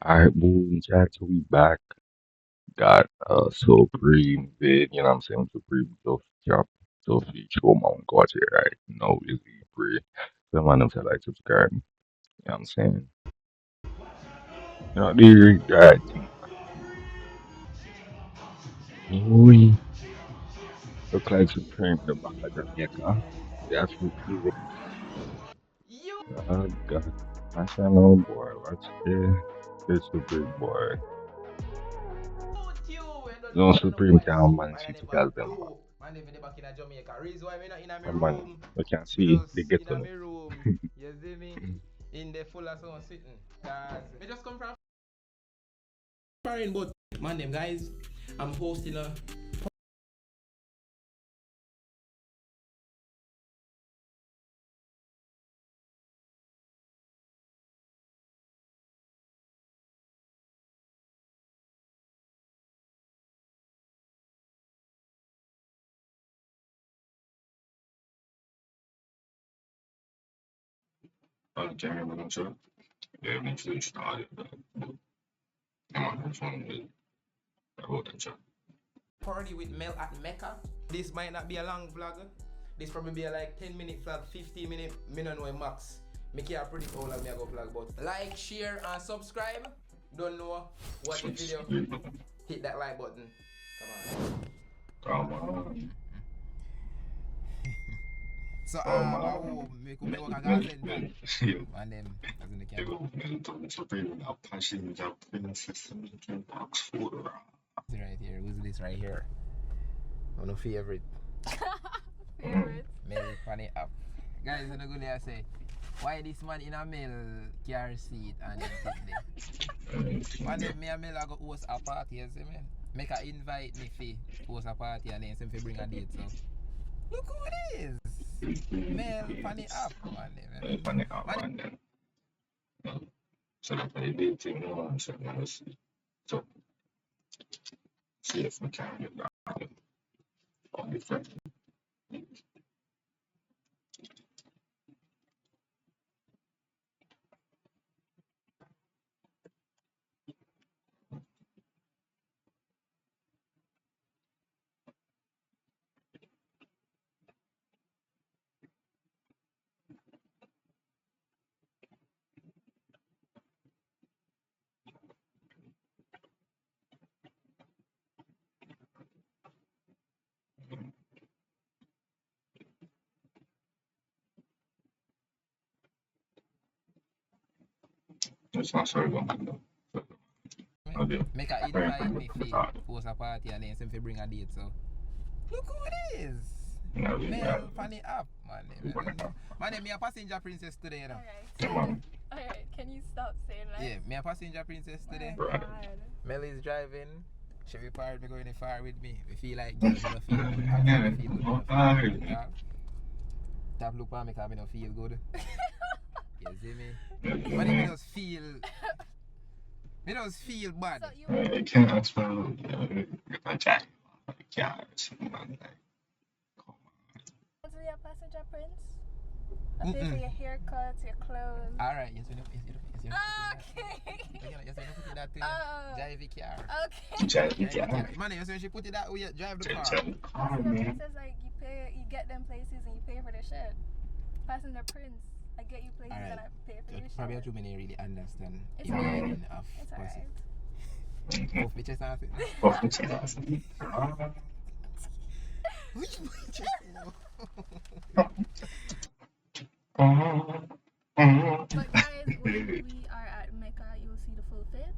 Alright, boom, chat, so we back. Got Supreme vid, you know what I'm saying? Supreme just drop just each home on watch it right. No easy free. So man them say like subscribe. You know what I'm saying? You know, the that thing. We look like Supreme the back of Jamaica. That's Supreme. Oh God. I said no boy, watch the Supreme boy. No Supreme can man city girls them man. Man, if in the back in Jamaica, reason why me not in my Come on, room, we can me see just they get in on my it. room, you see me, in the full of someone sitting. Cause me just come from foreign, but man, them guys, I'm hosting a Jeremy Williamson, eventually started the whole thing. party with Mel at Mecca. This might not be a long vlog. This probably be a like 10-minute vlog, 15-minute, me no know max. Me can't predict how long me I go vlog, but like, share, and subscribe. Don't know what the video. Hit that like button. Come on. So me could work a call center. And them as in the camp. Right here, who's this right here? One of favorite. Favorite. Male funny up. Guys, you know good I say. Why this man in a male car seat and him sit there? One day me and Mel I go host a party, you see me? Make a invite me fee host a party and then some bring a date so. Look who it is! Mel funny up one day, Funny how man. and then so that I did thing on so now so see if we can get that on the front. It's not sorry one though. Okay. Make a invite me fee host a party and then some bring a date so. Look who it is! No, Mel funny up man. Man, me a passenger princess today, you know. Alright. Alright, can you stop saying that? Yeah, me a passenger princess today. Oh my god. Mel is driving. She be part me going far with me. We feel like girls, me no feel good. Actually, feel good. Me no feel good. Tap look at me because me no feel good. You see me? But me just feel. Me just feel bad. So you I can't explain a jacket. I can't. Man, like, come want to be a passenger prince? I pay for your haircut, your clothes. Alright, yes, we know. Yes, we know. Okay. Yes, we know. Put it that to Oh. drive the car. Okay. Jacket, Drive the yeah. car. Man, you say she put it that way, drive the car. Passenger prince is like you get them places and you pay for the shit. Passenger prince, I get you places Alright. and I pay for your Probably shit. too many really understand. It's the alright. meaning of It's pussy. alright. Puff bitches and it. Puff bitches. Which bitches? But guys, when we are at Mecca, you'll see the full fit.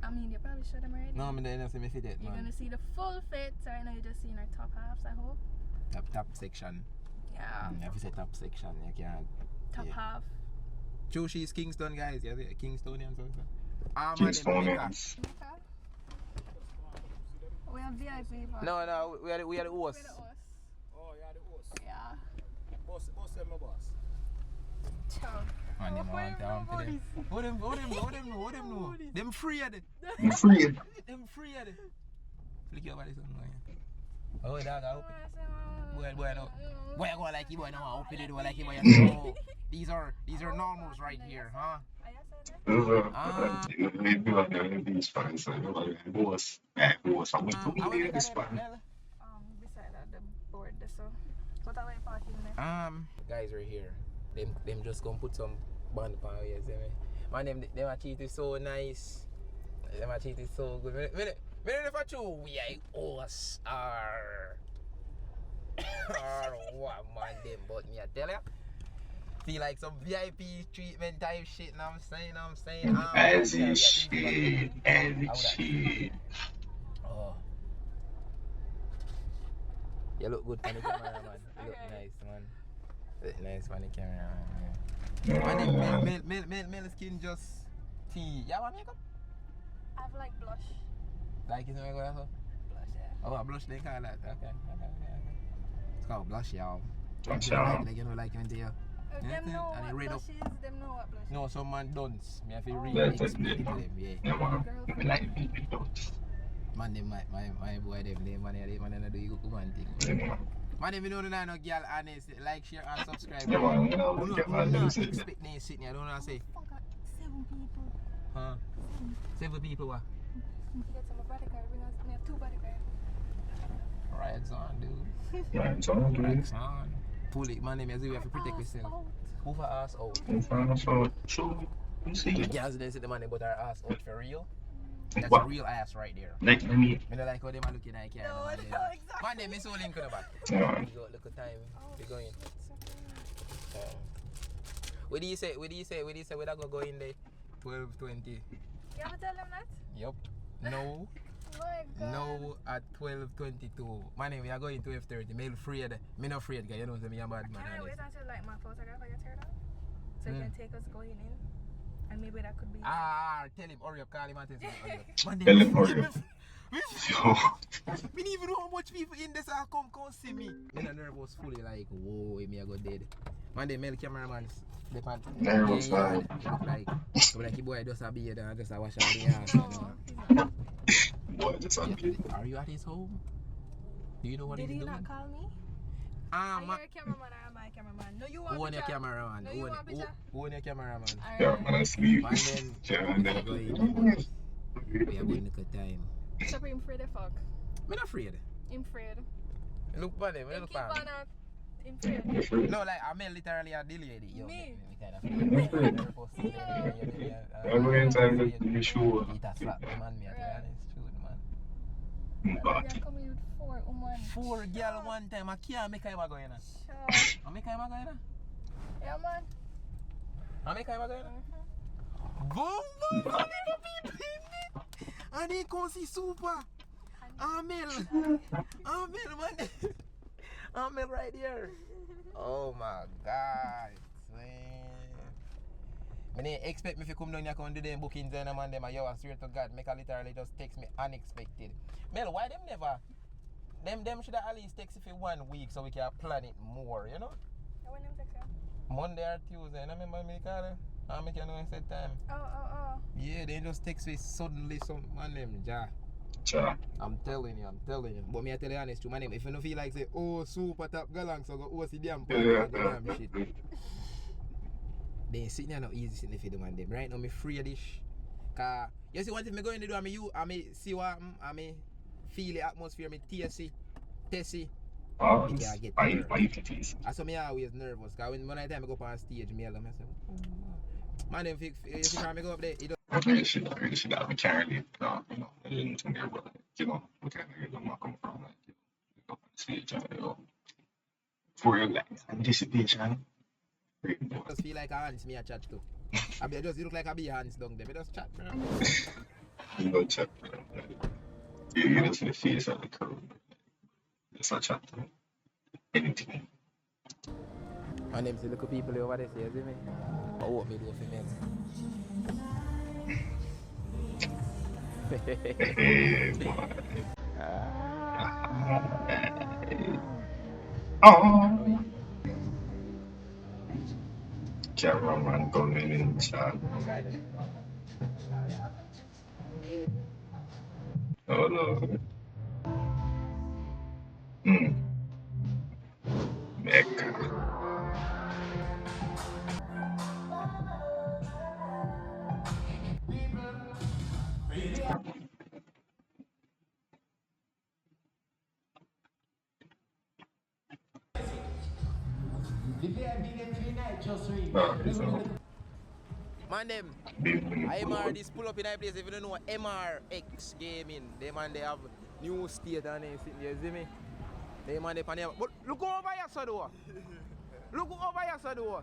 I mean, you probably showed them already. No, I didn't see me fit it, You're man. gonna see the full fit. So right now you're just seeing our top halves, I hope. Top section. Yeah. If you say top section, you can't. Top yeah. half. True, she's Kingston, guys. Yeah, Kingstonian, so. Kingstonians. Mecca? We have VIP. No, we are the host. We're the host. Oh, you're the host. Yeah. Boss, my boss. Ciao. Man, them want down for them. What them know? Them free at it. I'm free. Them free at it. Flick your body something. Oh, dog, I hope it. Boy, no. Boy, I go like you, boy, no, I hope it do like you, boy. No. These are normals right here, huh? Ah, Maybe like these fans, like who was someone I told will me make a this them, one. Mel. Beside of the board there, so. What are we parking there? Guys are here. Them just gonna put some band on here, see me. Man, them cheat is so nice. Them cheat is so good. Me don't know if you we are us or what man them, but me I tell ya. Feel like some VIP treatment type shit, know what I'm saying? Me As don't he carry a easy bag with me. should, as it How that? should. Oh, you look good on the camera, man. You look nice, man. Look nice on the camera, man. My name, male skin just tea. You have makeup? I have like blush. Like it's makeup also? Blush, yeah. Oh, a blush they call that. Okay. It's called blush, y'all. Watch You know, out. like you know, like when they Them know and what it read blush up. is, them know what blush is. No, some man dunce. Me have to Oh. read That's explain it. it to them, yeah. Yeah, man. Girlfriend. Like baby dogs. Man, them my boy them man do you woman thing. Yeah, man. Man, them you know no girl honest like share and subscribe. Yeah, man. You know, Do get my not news in there. expect me sitting here. I don't know say. Fuck, 7 people. Huh? 7 people what? Get some bodyguard. We have 2 bodyguards. Rags on, dude. Yeah, it's all good. Rags on. Pull it, man. We have to protect yourself. Move her ass out. So, you see, The girls didn't say the money, but her ass out for real. That's What? a real ass right there. like, let me, I don't like how they are looking at camera. No, exactly. Man, them is so link to the back. yeah, Look at time. We going. What do you say? What do you say? What do you say? We're go in there. 12:20. You ever tell them that? Yup. No. My God. No at 12:22. My name, we are going to F30. Me afraid. Me not afraid, guy. You know, say me a bad man. Can I wait until like my photographer gets here out? So you can take us going in? And maybe that could be. Tell him, hurry up, call him and tell him. Man, tell him hurry up. So, Me don't even know how much people in this are come see me. Me the nervous fully like, whoa, me I go dead. Man, the male cameraman, they pan. Nervous, man. Look like the boy just a beard and just a wash out the ass. You know. boy, just on me. Are you at his home? Do you know what Did he's he doing? not call me? Ah, Are you a cameraman or am I a cameraman? No, you want who on your picture? cameraman? No, you want picture? Who on your cameraman? Yeah, man, I sleep. Man, then, Yeah, we then, are going. We are going to time. Supreme afraid of fuck. Me not afraid. I'm afraid. Look for them. Him Look keep for on them. out. I'm afraid. No, like I mean literally a delayed it. Yo, Me? Me kind of I'm going to be sure. Eat a slap, man. Me I tell you honest truth, man. But, You're coming with 4 women. 4 girl one time. I can't make him go in. Sure. I make him go in. Yeah, man. I make him go in. Mm-hmm. Boom, boom, people. And he can see super. Amel, man. Amel right here. Oh my God, man. I didn't expect me to come down here and do them bookings and man them. Yo, I swear to God, make a literally just text me unexpected. Mel, why them never? Them should have at least text you for 1 week so we can plan it more, you know? When them text you? Monday or Tuesday, I remember me call it. I make you know in set time. Oh. Yeah, they just text me suddenly some man them ja. cha. I'm telling you. But me I tell you honest to my name, if you don't feel like say, oh super top galang, so go see damn damn shit. They sitting here not easy sitting for the man them. Right now me free of this. Cause you see one thing me going to do I me see what I me feel the atmosphere, me tasty, testy. Oh, Yeah, I get why nervous. it is? I saw me always nervous. Cause when I time I go up on stage, me alone, I say, man, them if you try me go up there, it I really should have been carrying it, you know, and to there, but, you know, we kind of get them come from, like, you know, up on the stage, and, you know, for your, like, anticipation. Great boy. just feel like a hands me a chat to. I be just look like I be hands down there. Me just chat, bro. You know, chat, you just see the face of the crowd. Just a chat, anything. And them see look people over there, see me? But what me do for me? Hey, boy. Oh, cameraman coming in chat. Oh, no. Mecca. It's Man them, big when you pull IMR up. this pull up in a place if you don't know MRX gaming. They man they have new state and they sitting there, see me? They man they pan there. But look over here so though. Look over here so though.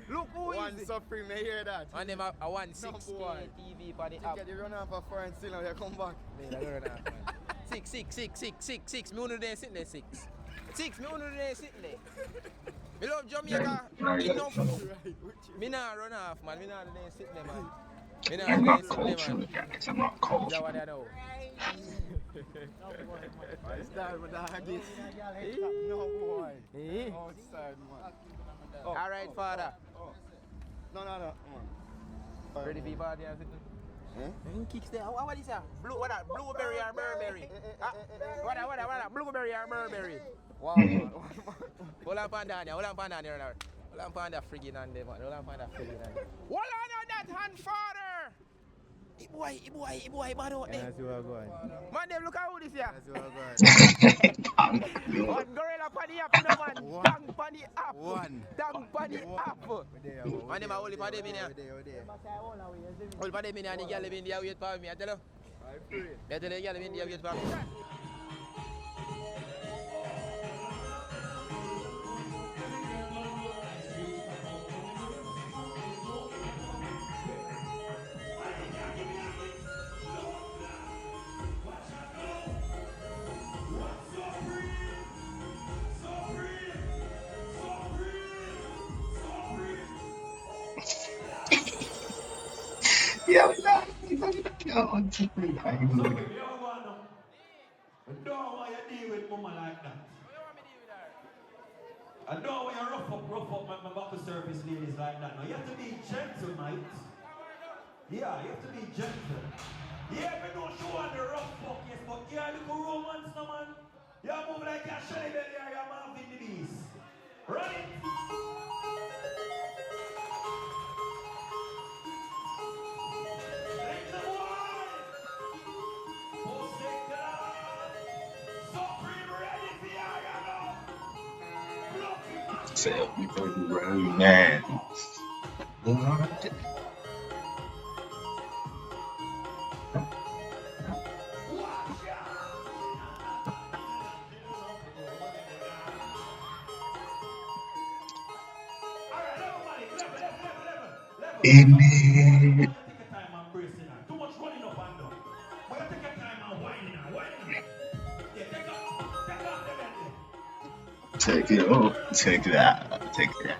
Look who is it? OneSupreme, you hear that? And them a 1 6 Number one. TV for the You app. get the run off for foreign still now, you come back. Man, I don't know, man. 6 6 6 6 6 6. Me only there sitting there 6. 6. Me only there sitting there. Me love Jamaica. Enough. Me not run off, man. Me not there sitting there, man. Me not I'm there not sitting there, cultural, man. guys. I'm not Is that cultural. what I know? I start with that this. No boy. Outside, man. Oh, Alright, father. Oh. No. Ready for your party and sitting? Eh? Kicks there. What is that? What that? Blueberry or Burberry? What that? Blueberry or Burberry? Wow, man. Hold on, Pandania. Hold on, Panda friggin' on them, man. Hold on, Panda friggin' on them. Hold on that hand, father! Boy, bad out there. That's where I'm going. Man, them look at who this here. That's where I'm going. One gorilla pan the app, you know, man. Dang pan the app. One. Dang pan the app. Man, them a hold for them in here. Hold for them in here and the girl in there wait for me, I tell you. I tell you, the girl in there wait for me. Yeah, on Supreme. I ain't So, gonna- you don't want to. I don't want you to deal with mama like that. I don't want you rough up my buckle surface ladies like that. Now, you have to be gentle, mate. Yeah, you have to be gentle. Yeah, we don't show on the rough fuck, yes, but yeah, look at romance, no man. You move like a shelly belly or you're Marvin the Beast. Right? Say, we go to romance. What? In it. Too much running up and down. But you take your time and whining and whining. Yeah, take off the belly. Take it up. Take it out. Take it out.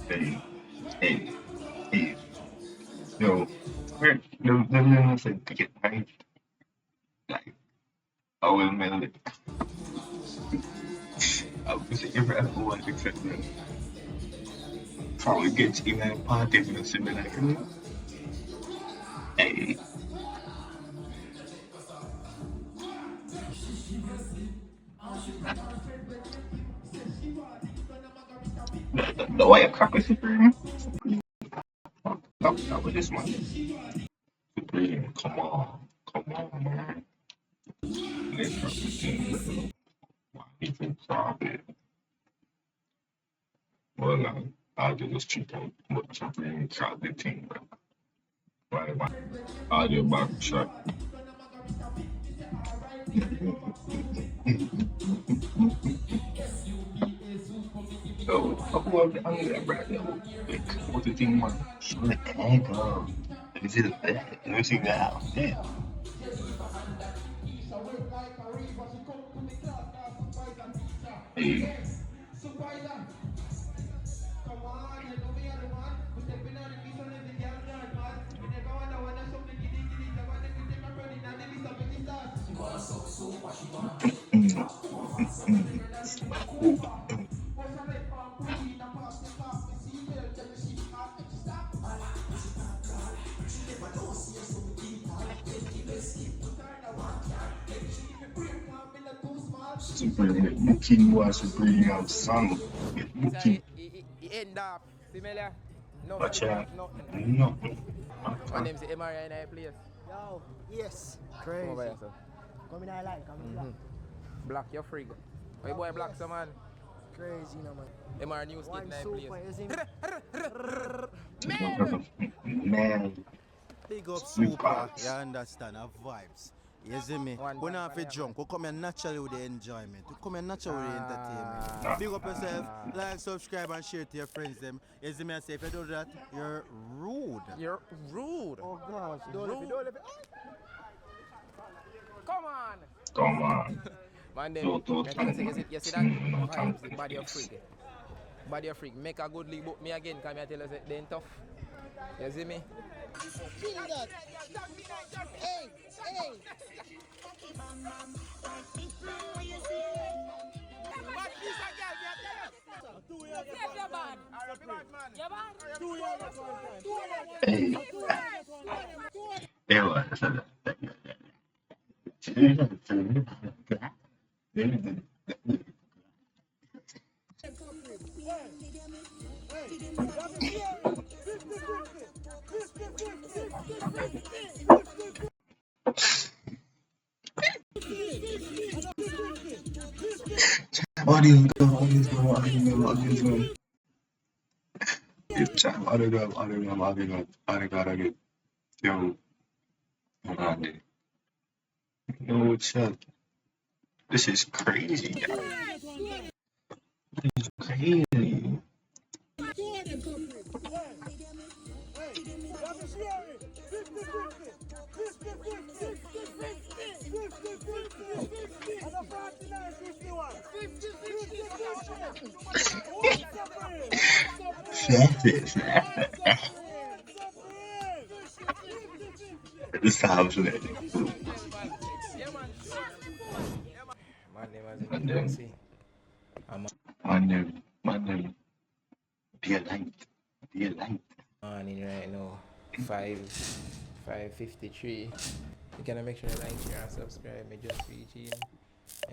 Hey, hey, hey. Yo, where the man said to get married? Like, I will marry. I was ever ever want to accept that. Probably get you in a party and see me like, hey, the white cracker Supreme. That was this one. Supreme, come on, man. Let's try this thing. Why even stop it? Well, I'll do this cheap out. What Supreme crowd the team, bro. Why? I'll do a back shot. Aku ang brother. What do you think, man? Shit, hang on. Is it that? Is it that? Yeah. Hey, mm, cool. Supreme, booking was Supreme out song. So Booking, he end up similar. No watch food, out. nothing. No. One them say MRI in a place. Yo, yes. Come over Crazy. here, sir. Come in, I like. Come in, black. Block your frig. Hey boy, block some man. Crazy, no man. MR news kit One in a super, place. isn't it? Man, Big up we super, vibes. you understand, our vibes. You see me? One We time not for fi the drunk, we come here naturally with the enjoyment. We come here naturally with the entertainment. Ah. Big up yourself, like, subscribe and share to your friends them. You see me, I say if you do that, you're rude. You're rude. Oh gosh, don't Rude. let me, don't let me. Come on. Come on. Man, them, Yo, I tell you, you see that vibes, the body of freak. Body of freak. Make a good league book me again, come I tell you, they ain't tough. You see me? Hey, hey, what? Audience go, audience go, audience go, audience go. It's chat, audio go, audio go, audio go, audio go, audio go. Yo, hold on, dude. Yo, what's up? This is crazy, guys. Crazy. That's it. This sounds like Man, them as and you can then see. my name, be a light, be a light. Morning right now, 5:53. You can make sure you like, share, and subscribe. Me just reaching.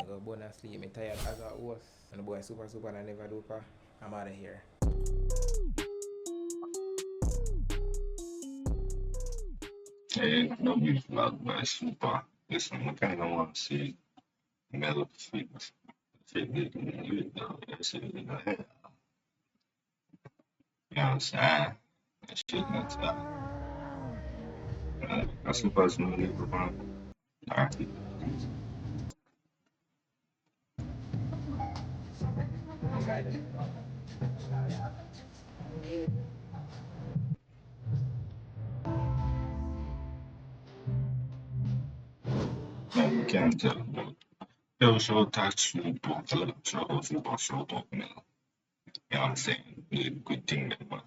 I go bonus sleep. Me tired as I was. And the boy super and I never do. I'm out of here. Hey, no beef about my super. Listen, I kind of want to see mellow sweetness. Fit me, you know, that shit in my head. You know what I'm saying? That shit nuts out. That's supposed to be the one. Alright. Man, you can't tell. Eu sou tá super, sou super, sou top, man. You know what I'm saying? Really good thing, man.